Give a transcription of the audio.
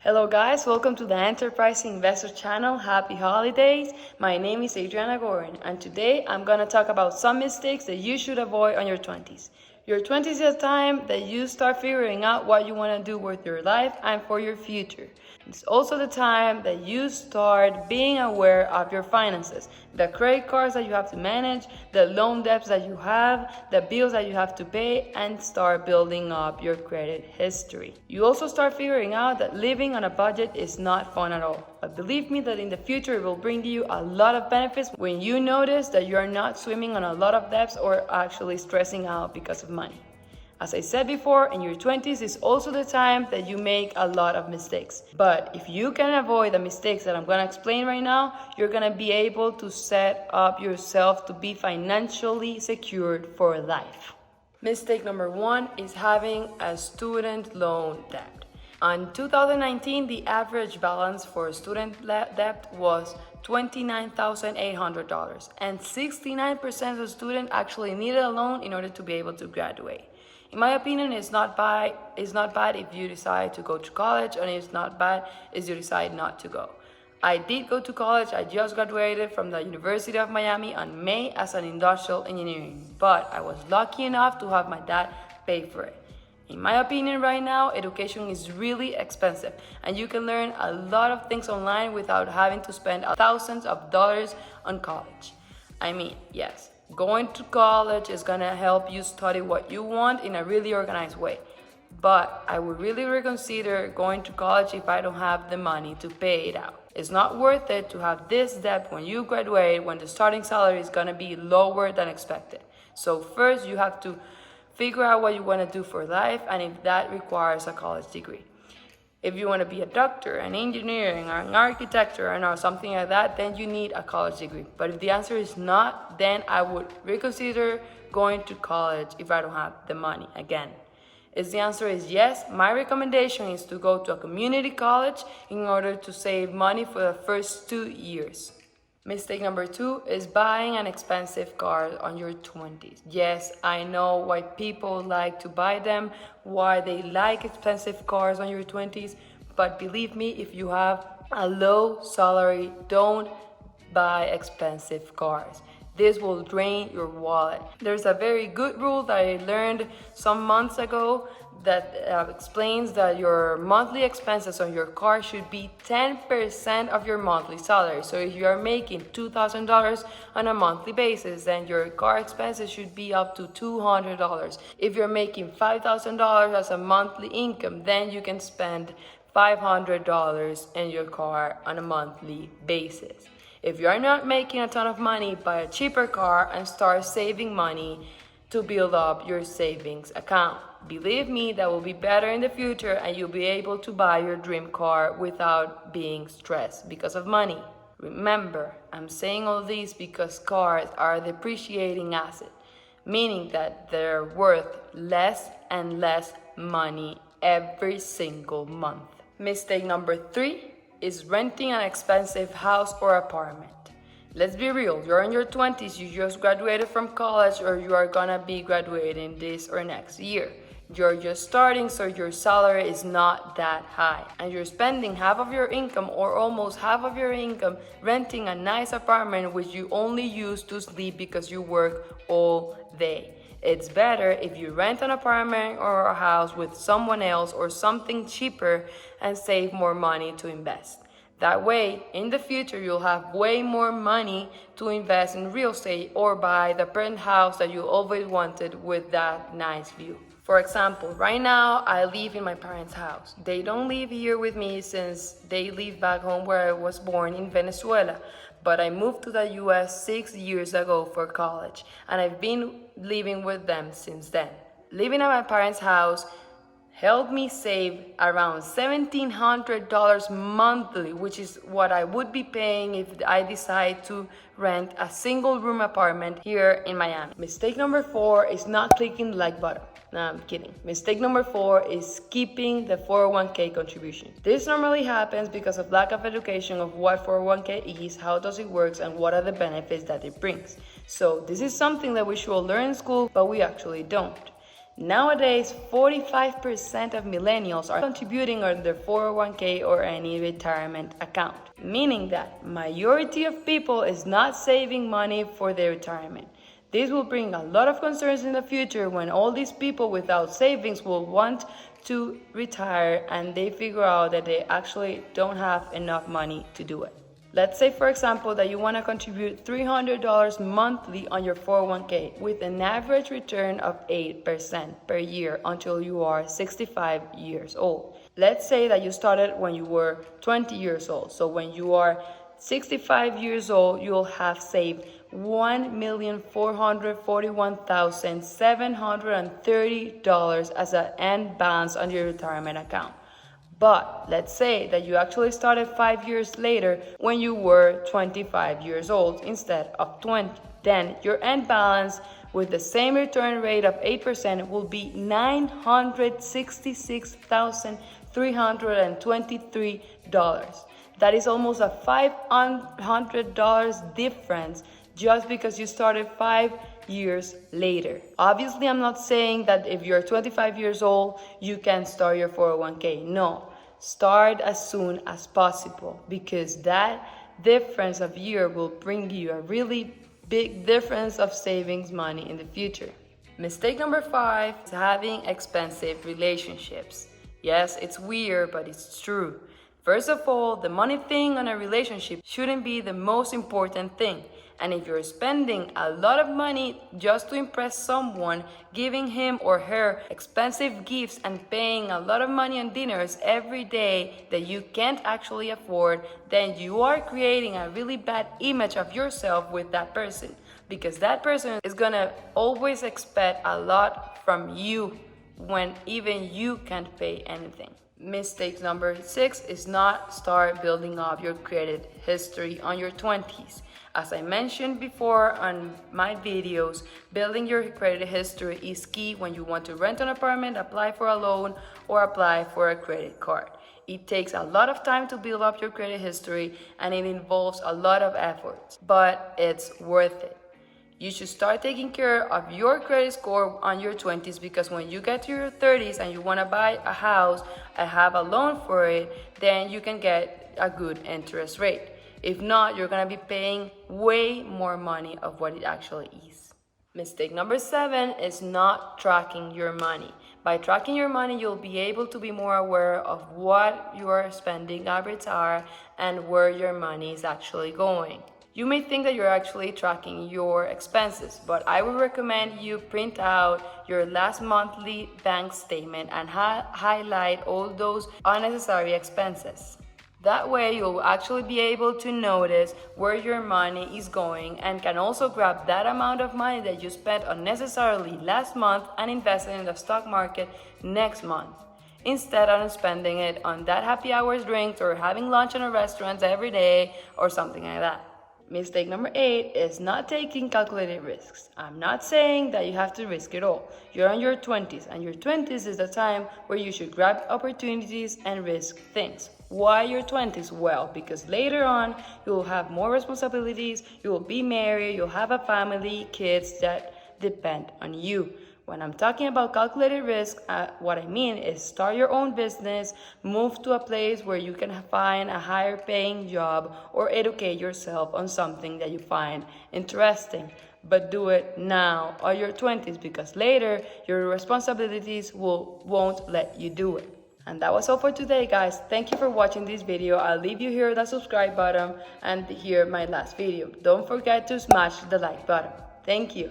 Hello guys, welcome to the Enterprising Investor channel. Happy holidays. My name is Adriana Gorin and today I'm going to talk about some mistakes that you should avoid on your 20s. Your 20s is a time that you start figuring out what you want to do with your life and for your future. It's also the time that you start being aware of your finances, the credit cards that you have to manage, the loan debts that you have, the bills that you have to pay, and start building up your credit history. You also start figuring out that living on a budget is not fun at all. But believe me that in the future it will bring you a lot of benefits when you notice that you are not swimming on a lot of debts or actually stressing out because of money. As I said before, in your 20s is also the time that you make a lot of mistakes. But if you can avoid the mistakes that I'm going to explain right now, you're going to be able to set up yourself to be financially secured for life. Mistake number 1 is having a student loan debt. In 2019, the average balance for student debt was $29,800, and 69% of students actually needed a loan in order to be able to graduate. In my opinion, it's not bad if you decide to go to college, and it's not bad if you decide not to go. I did go to college. I just graduated from the University of Miami in May as an industrial engineering, but I was lucky enough to have my dad pay for it. In my opinion, right now, education is really expensive, and you can learn a lot of things online without having to spend thousands of dollars on college. I mean, yes, going to college is gonna help you study what you want in a really organized way, but I would really reconsider going to college if I don't have the money to pay it out. It's not worth it to have this debt when you graduate, when the starting salary is gonna be lower than expected. So first, you have to figure out what you want to do for life, and if that requires a college degree. If you want to be a doctor, an engineer, or an architect, or something like that, then you need a college degree. But if the answer is not, then I would reconsider going to college if I don't have the money again. If the answer is yes, my recommendation is to go to a community college in order to save money for the first 2 years. Mistake number 2 is buying an expensive car on your 20s. Yes, I know why people like to buy them, why they like expensive cars on your 20s, but believe me, if you have a low salary, don't buy expensive cars. This will drain your wallet. There's a very good rule that I learned some months ago that explains that your monthly expenses on your car should be 10% of your monthly salary. So if you are making $2,000 on a monthly basis, then your car expenses should be up to $200. If you're making $5,000 as a monthly income, then you can spend $500 in your car on a monthly basis. If you are not making a ton of money, buy a cheaper car and start saving money to build up your savings account. Believe me, that will be better in the future, and you'll be able to buy your dream car without being stressed because of money. Remember, I'm saying all this because cars are a depreciating asset, meaning that they're worth less and less money every single month. Mistake number 3 is renting an expensive house or apartment. Let's be real, you're in your 20s, you just graduated from college, or you are gonna be graduating this or next year. You're just starting, so your salary is not that high, and you're spending half of your income or almost half of your income renting a nice apartment which you only use to sleep because you work all day. It's better if you rent an apartment or a house with someone else or something cheaper and save more money to invest. That way, in the future, you'll have way more money to invest in real estate or buy the penthouse that you always wanted with that nice view. For example, right now, I live in my parents' house. They don't live here with me since they live back home where I was born in Venezuela. But I moved to the US 6 years ago for college, and I've been living with them since then. Living at my parents' house helped me save around $1,700 monthly, which is what I would be paying if I decide to rent a single room apartment here in Miami. Mistake number 4 is not clicking the like button. No, I'm kidding. Mistake number 4 is skipping the 401k contribution. This normally happens because of lack of education of what 401k is, how does it work, and what are the benefits that it brings. So this is something that we should learn in school, but we actually don't. Nowadays, 45% of millennials are contributing on their 401k or any retirement account, meaning that majority of people is not saving money for their retirement. This will bring a lot of concerns in the future when all these people without savings will want to retire and they figure out that they actually don't have enough money to do it. Let's say, for example, that you want to contribute $300 monthly on your 401k with an average return of 8% per year until you are 65 years old. Let's say that you started when you were 20 years old. So when you are 65 years old, you'll have saved $1,441,730 as an end balance on your retirement account. But let's say that you actually started 5 years later when you were 25 years old instead of 20. Then your end balance with the same return rate of 8% will be $966,323. That is almost a $500 difference just because you started 5 years later. Obviously, I'm not saying that if you're 25 years old, you can start your 401k. No, start as soon as possible because that difference of year will bring you a really big difference of savings money in the future. Mistake number 5 is having expensive relationships. Yes, it's weird, but it's true. First of all, the money thing on a relationship shouldn't be the most important thing. And if you're spending a lot of money just to impress someone, giving him or her expensive gifts and paying a lot of money on dinners every day that you can't actually afford, then you are creating a really bad image of yourself with that person. Because that person is gonna always expect a lot from you when even you can't pay anything. Mistake number 6 is not start building up your credit history on your 20s. As I mentioned before on my videos, building your credit history is key when you want to rent an apartment, apply for a loan, or apply for a credit card. It takes a lot of time to build up your credit history and it involves a lot of effort, but it's worth it. You should start taking care of your credit score on your 20s because when you get to your 30s and you want to buy a house and have a loan for it, then you can get a good interest rate. If not, you're going to be paying way more money of what it actually is. Mistake number 7 is not tracking your money. By tracking your money, you'll be able to be more aware of what your spending habits are and where your money is actually going. You may think that you're actually tracking your expenses, but I would recommend you print out your last monthly bank statement and highlight all those unnecessary expenses. That way you'll actually be able to notice where your money is going and can also grab that amount of money that you spent unnecessarily last month and invest it in the stock market next month, instead of spending it on that happy hours drinks or having lunch in a restaurant every day or something like that. Mistake number 8 is not taking calculated risks. I'm not saying that you have to risk it all. You're in your 20s, and your 20s is the time where you should grab opportunities and risk things. Why your 20s? Well, because later on, you'll have more responsibilities, you will be married, you'll have a family, kids that depend on you. When I'm talking about calculated risk, what I mean is start your own business, move to a place where you can find a higher paying job or educate yourself on something that you find interesting. But do it now or your 20s because later your responsibilities won't let you do it. And that was all for today, guys. Thank you for watching this video. I'll leave you here the subscribe button and here my last video. Don't forget to smash the like button. Thank you.